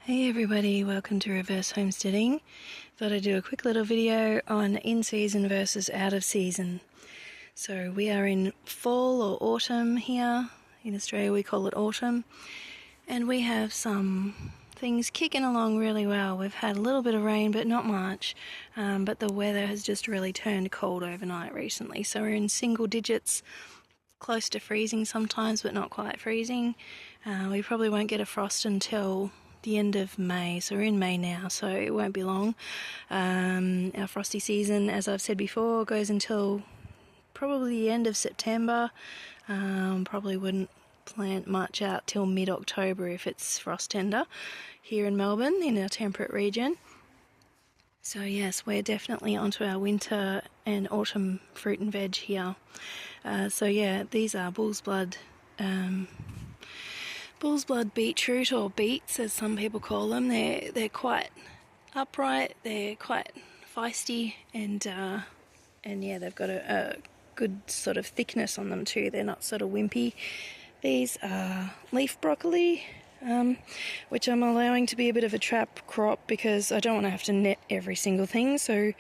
Hey everybody, welcome to Reverse Homesteading. Thought I'd do a quick little video on in-season versus out-of-season. So we are in fall or autumn here. In Australia we call it autumn. And we have some things kicking along really well. We've had a little bit of rain, but not much. But the weather has just really turned cold overnight recently. So we're in single digits, close to freezing sometimes, but not quite freezing. We probably won't get a frost until the end of May, so we're in May now, so it won't be long. Our frosty season, as I've said before, goes until probably the end of September. Probably wouldn't plant much out till mid-October if it's frost tender here in Melbourne, in our temperate region. So yes, we're definitely onto our winter and autumn fruit and veg here. So yeah, these are bull's blood beetroot, or beets as some people call them. They're quite upright, they're quite feisty, and yeah, they've got a good sort of thickness on them too. They're not sort of wimpy. These are leaf broccoli, which I'm allowing to be a bit of a trap crop because I don't want to have to net every single thing. So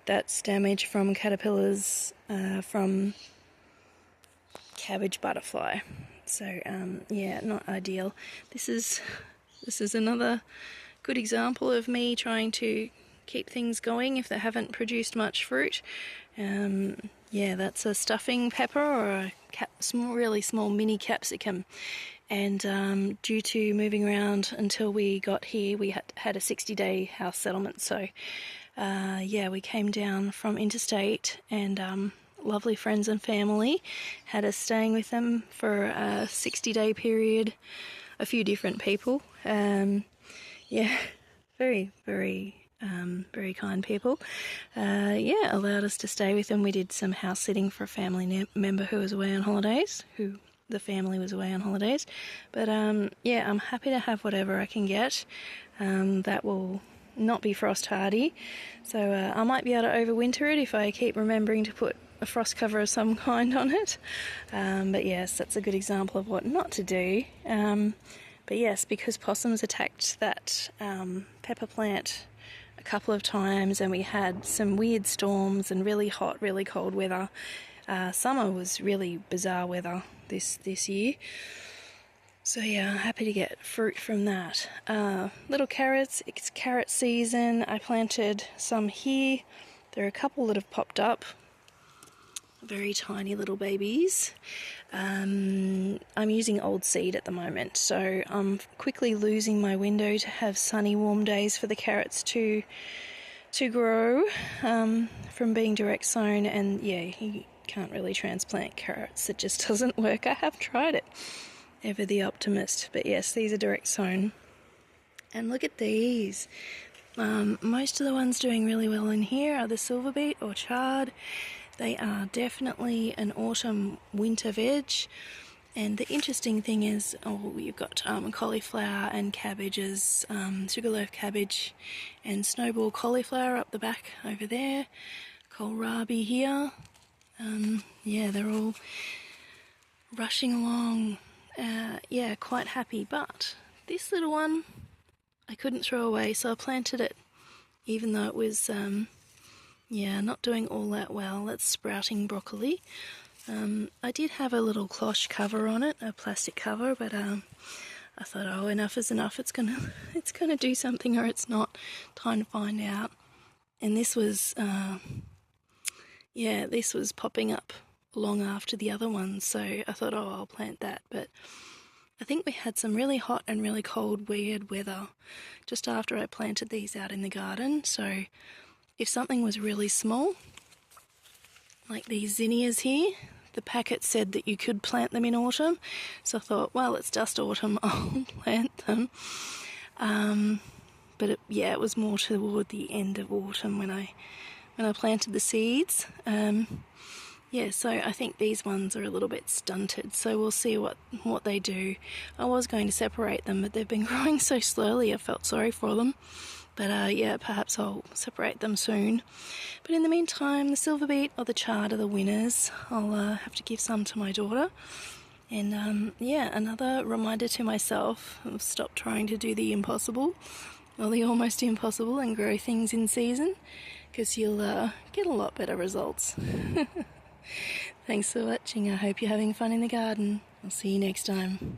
that's damage from caterpillars from cabbage butterfly. So yeah, not ideal. This is another good example of me trying to keep things going if they haven't produced much fruit. Yeah, that's a stuffing pepper, or a really small mini capsicum. And due to moving around until we got here, we had a 60-day house settlement. So yeah, we came down from interstate, and lovely friends and family had us staying with them for a 60-day period. A few different people. Yeah, very kind people. Yeah, allowed us to stay with them. We did some house sitting for a family member who was away on holidays, the family was away on holidays. But yeah, I'm happy to have whatever I can get that will not be frost hardy. So I might be able to overwinter it if I keep remembering to put a frost cover of some kind on it. But yes, that's a good example of what not to do. But yes, because possums attacked that pepper plant a couple of times, and we had some weird storms and really hot, really cold weather. Summer was really bizarre weather this year. So yeah, I'm happy to get fruit from that. Little carrots, it's carrot season. I planted some here. There are a couple that have popped up. Very tiny little babies. I'm using old seed at the moment, so I'm quickly losing my window to have sunny, warm days for the carrots to grow from being direct sown. And yeah, you can't really transplant carrots. It just doesn't work. I have tried it. Ever the optimist. But yes, these are direct sown. And look at these. Most of the ones doing really well in here are the silver beet or chard. They are definitely an autumn winter veg. And the interesting thing is, you've got cauliflower and cabbages, sugarloaf cabbage and snowball cauliflower up the back over there. Kohlrabi here. Yeah, they're all rushing along. Yeah, quite happy. But this little one I couldn't throw away, so I planted it, even though it was yeah, not doing all that well. That's sprouting broccoli. I did have a little cloche cover on it, a plastic cover, but I thought, oh, enough is enough. It's gonna do something, or it's not. Time to find out. And this was yeah, this was popping up long after the other ones, so I thought, oh, I'll plant that. But I think we had some really hot and really cold, weird weather just after I planted these out in the garden. So if something was really small, like these zinnias here, the packet said that you could plant them in autumn. So I thought, well, it's just autumn, I'll plant them. But yeah, it was more toward the end of autumn when I planted the seeds. Yeah, so I think these ones are a little bit stunted, so we'll see what they do. I was going to separate them, but they've been growing so slowly, I felt sorry for them. But yeah, perhaps I'll separate them soon. But in the meantime, the silver beet or the chard are the winners. I'll have to give some to my daughter. And yeah, another reminder to myself of stop trying to do the impossible or the almost impossible and grow things in season, because you'll get a lot better results. Thanks for watching. I hope you're having fun in the garden. I'll see you next time.